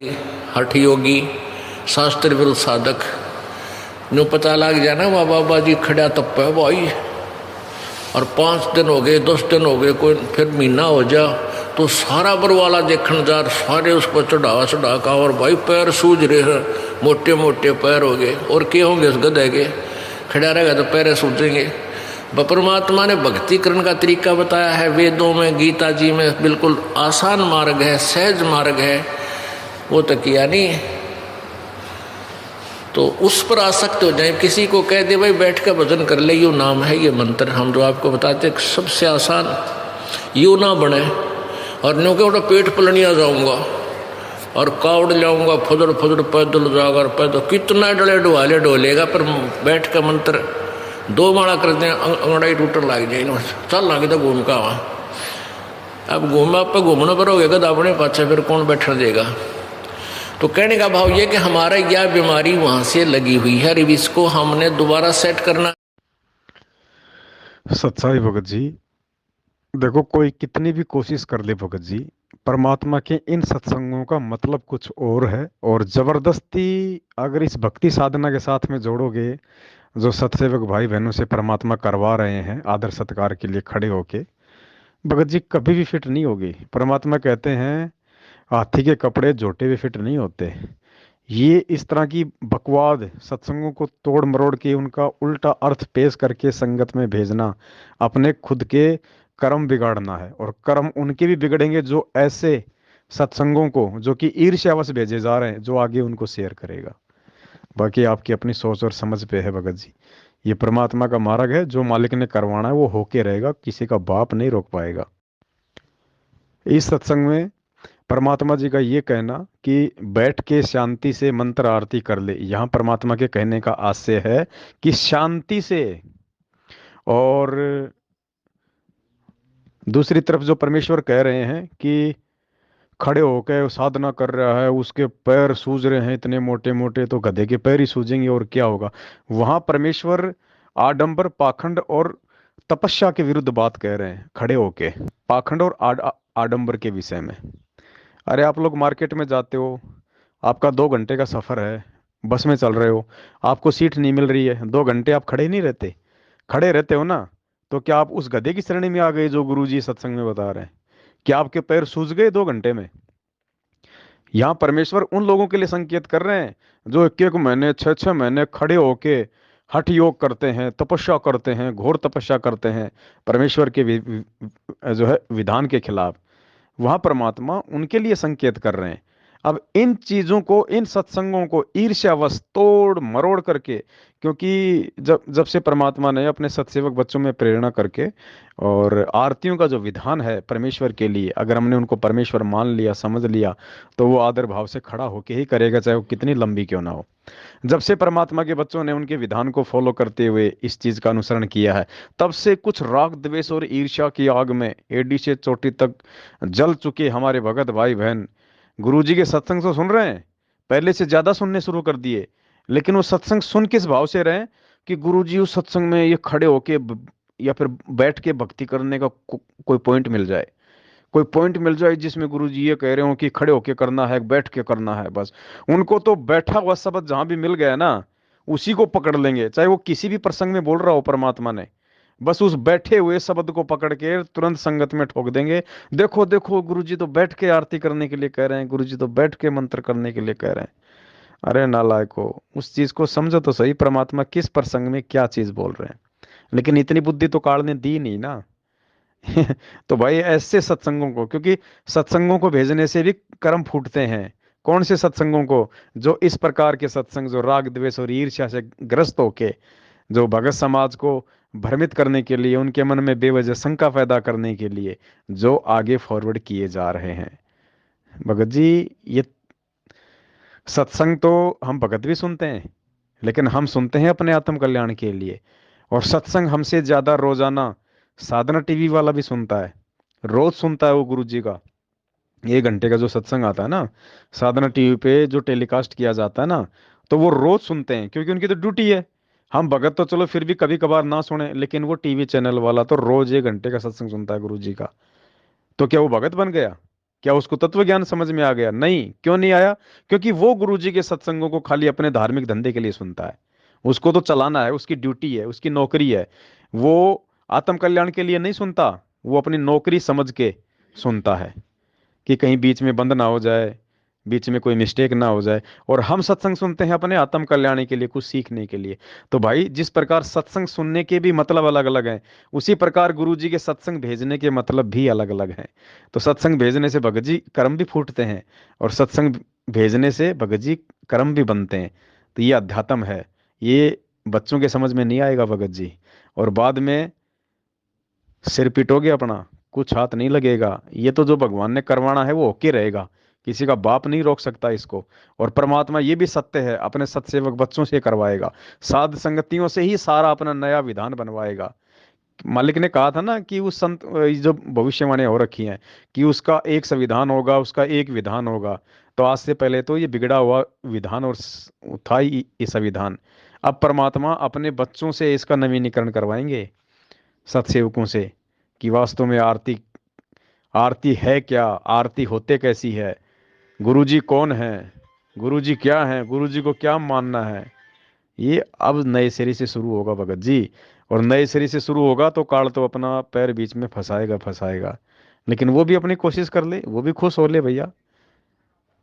हठ योगी शास्त्र विरुद्ध साधक जो पता लग जाए ना वह बाबा जी खड़ा तप है भाई, और 5 दिन हो गए 10 दिन हो गए कोई फिर महीना हो जा तो सारा बरवाला देखने जा सारे उस पर चढ़ा का, और भाई पैर सूझ रहे हैं, मोटे मोटे पैर हो गए, और क्या होंगे उस गधे के, खड़ा रहेगा तो पैर सूझेंगे। परमात्मा ने भक्ति करने का तरीका बताया है वेदों में, गीता जी में, बिल्कुल आसान मार्ग है, सहज मार्ग है, वो तो किया नहीं। तो उस पर आसक्त हो जाए, किसी को कह दे भाई बैठ कर भजन कर ले, यू नाम है, ये मंत्र हम जो आपको बताते सबसे आसान, यू ना बने और न्यू के पेट पलनिया जाऊंगा और कावड़ जाऊंगा, फुदड़ फुदड़ पैदल जाकर पैदल कितना डले डुआले डोलेगा, पर बैठ कर मंत्र 2 माला कर दें अंगड़ाई टूटर लग जाए, चल लगे तो घूम का वहाँ। अब घूम आप घूमने पर हो गया अपने पाछे, फिर कौन बैठने देगा। तो कहने का भाव ये कि हमारा यह बीमारी वहां से लगी हुई है, अब इसको हमने दोबारा सेट करना। सच्चाई भगत जी, देखो कोई कितनी भी कोशिश कर ले भगत जी, परमात्मा के इन सत्संगों का मतलब कुछ और है, और जबरदस्ती अगर इस भक्ति साधना के साथ में जोड़ोगे, जो सत्सेवक भाई बहनों से परमात्मा करवा रहे हैं आदर सत्कार के लिए खड़े होके, भगत जी कभी भी फिट नहीं होगी। परमात्मा कहते हैं हाथी के कपड़े जोटे हुए फिट नहीं होते। ये इस तरह की बकवाद सत्संगों को तोड़ मरोड़ के उनका उल्टा अर्थ पेश करके संगत में भेजना अपने खुद के कर्म बिगाड़ना है, और कर्म उनके भी बिगड़ेंगे जो ऐसे सत्संगों को, जो कि ईर्ष्यावश भेजे जा रहे हैं, जो आगे उनको शेयर करेगा। बाकी आपकी अपनी सोच और समझ पे है भगत जी। ये परमात्मा का मार्ग है, जो मालिक ने करवाना है वो होके रहेगा, किसी का बाप नहीं रोक पाएगा। इस सत्संग में परमात्मा जी का ये कहना कि बैठ के शांति से मंत्र आरती कर ले, यहाँ परमात्मा के कहने का आशय है कि शांति से। और दूसरी तरफ जो परमेश्वर कह रहे हैं कि खड़े होकर साधना कर रहा है, उसके पैर सूज रहे हैं इतने मोटे मोटे, तो गधे के पैर ही सूजेंगे और क्या होगा। वहां परमेश्वर आडंबर पाखंड और तपस्या के विरुद्ध बात कह रहे हैं खड़े होके, पाखंड और आडंबर के विषय में। अरे आप लोग मार्केट में जाते हो, आपका 2 घंटे का सफर है, बस में चल रहे हो, आपको सीट नहीं मिल रही है, 2 घंटे आप खड़े नहीं रहते, खड़े रहते हो ना, तो क्या आप उस गधे की श्रेणी में आ गए जो गुरुजी सत्संग में बता रहे हैं? क्या आपके पैर सूज गए 2 घंटे में? यहाँ परमेश्वर उन लोगों के लिए संकेत कर रहे हैं जो 1-1 महीने 6-6 महीने खड़े होके हठ योग करते हैं, तपस्या करते हैं, घोर तपस्या करते हैं परमेश्वर के जो है विधान के खिलाफ। वहां परमात्मा उनके लिए संकेत कर रहे हैं। अब इन चीजों को, इन सत्संगों को ईर्ष्यावश तोड़ मरोड़ करके, क्योंकि जब जब से परमात्मा ने अपने सत्सेवक बच्चों में प्रेरणा करके और आरतियों का जो विधान है परमेश्वर के लिए, अगर हमने उनको परमेश्वर मान लिया, समझ लिया, तो वो आदर भाव से खड़ा होके ही करेगा, चाहे वो कितनी लंबी क्यों ना हो। जब से परमात्मा के बच्चों ने उनके विधान को फॉलो करते हुए इस चीज का अनुसरण किया है, तब से कुछ राग द्वेष और ईर्ष्या की आग में एडी से चोटी तक जल चुके हमारे भगत भाई बहन गुरुजी के सत्संग तो सुन रहे हैं, पहले से ज्यादा सुनने शुरू कर दिए, लेकिन वो सत्संग सुन किस भाव से रहे कि गुरुजी उस सत्संग में ये खड़े होके या फिर बैठ के भक्ति करने का कोई पॉइंट मिल जाए, कोई पॉइंट मिल जाए जिसमें गुरुजी ये कह रहे हो कि खड़े होके करना है, बैठ के करना है। बस उनको तो बैठा हुआ शब्द जहां भी मिल गया ना, उसी को पकड़ लेंगे, चाहे वो किसी भी प्रसंग में बोल रहा हो परमात्मा ने, बस उस बैठे हुए शब्द को पकड़ के तुरंत संगत में ठोक देंगे। देखो देखो गुरुजी तो बैठ के आरती करने के लिए कह रहे हैं, गुरुजी तो बैठ के मंत्र करने के लिए कह रहे हैं। अरे नालायको, उस चीज को समझो तो सही, परमात्मा किस प्रसंग में क्या चीज बोल रहे हैं। लेकिन इतनी बुद्धि तो काल ने दी नहीं ना। तो भाई ऐसे सत्संगों को, क्योंकि सत्संगों को भेजने से भी कर्म फूटते हैं। कौन से सत्संगों को? जो इस प्रकार के सत्संग, जो राग द्वेष और ईर्ष्या से ग्रस्त होके, जो भगत समाज को भ्रमित करने के लिए, उनके मन में बेवजह शंका पैदा करने के लिए जो आगे फॉरवर्ड किए जा रहे हैं। भगत जी, ये सत्संग तो हम भगत भी सुनते हैं, लेकिन हम सुनते हैं अपने आत्म कल्याण के लिए। और सत्संग हमसे ज्यादा रोजाना साधना टीवी वाला भी सुनता है, रोज सुनता है वो गुरु जी का 1 घंटे का जो सत्संग आता है ना, साधना टीवी पे जो टेलीकास्ट किया जाता है ना, तो वो रोज सुनते हैं, क्योंकि उनकी तो ड्यूटी है। हम भगत तो चलो फिर भी कभी कभार ना सुने, लेकिन वो टीवी चैनल वाला तो रोज 1 घंटे का सत्संग सुनता है गुरु जी का। तो क्या वो भगत बन गया? क्या उसको तत्व ज्ञान समझ में आ गया? नहीं। क्यों नहीं आया? क्योंकि वो गुरुजी के सत्संगों को खाली अपने धार्मिक धंधे के लिए सुनता है। उसको तो चलाना है, उसकी ड्यूटी है, उसकी नौकरी है। वो आत्म कल्याण के लिए नहीं सुनता, वो अपनी नौकरी समझ के सुनता है कि कहीं बीच में बंद ना हो जाए, बीच में कोई मिस्टेक ना हो जाए। और हम सत्संग सुनते हैं अपने आत्म कल्याण के लिए, कुछ सीखने के लिए। तो भाई जिस प्रकार सत्संग सुनने के भी मतलब अलग अलग हैं, उसी प्रकार गुरु जी के सत्संग भेजने के मतलब भी अलग अलग हैं। तो सत्संग भेजने से भगत जी कर्म भी फूटते हैं, और सत्संग भेजने से भगत जी कर्म भी बनते हैं। तो ये अध्यात्म है। ये बच्चों के समझ में नहीं आएगा भगत जी, और बाद में सिर पिटोगे अपना, कुछ हाथ नहीं लगेगा। ये तो जो भगवान ने करवाना है वो होके रहेगा, किसी का बाप नहीं रोक सकता इसको। और परमात्मा ये भी सत्य है, अपने सत्सेवक बच्चों से करवाएगा, साध संगतियों से ही सारा अपना नया विधान बनवाएगा। मालिक ने कहा था ना कि उस संत ये जो भविष्यवाणी हो रखी हैं कि उसका एक संविधान होगा, उसका एक विधान होगा। तो आज से पहले तो ये बिगड़ा हुआ विधान और था ही ये संविधान। अब परमात्मा अपने बच्चों से इसका नवीनीकरण करवाएंगे, सत्सेवकों से, कि वास्तव में आरती, आरती है क्या, आरती होते कैसी है, गुरुजी कौन है, गुरुजी क्या है, गुरुजी को क्या मानना है। ये अब नए सिरे से शुरू होगा भगत जी। और नए सिरे से शुरू होगा तो काल तो अपना पैर बीच में फंसाएगा फंसाएगा, लेकिन वो भी अपनी कोशिश कर ले, वो भी खुश हो ले भैया।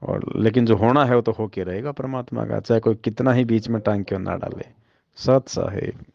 और लेकिन जो होना है वो तो होके रहेगा परमात्मा का, चाहे कोई कितना ही बीच में टांग क्यों ना डाले। सत साहेब।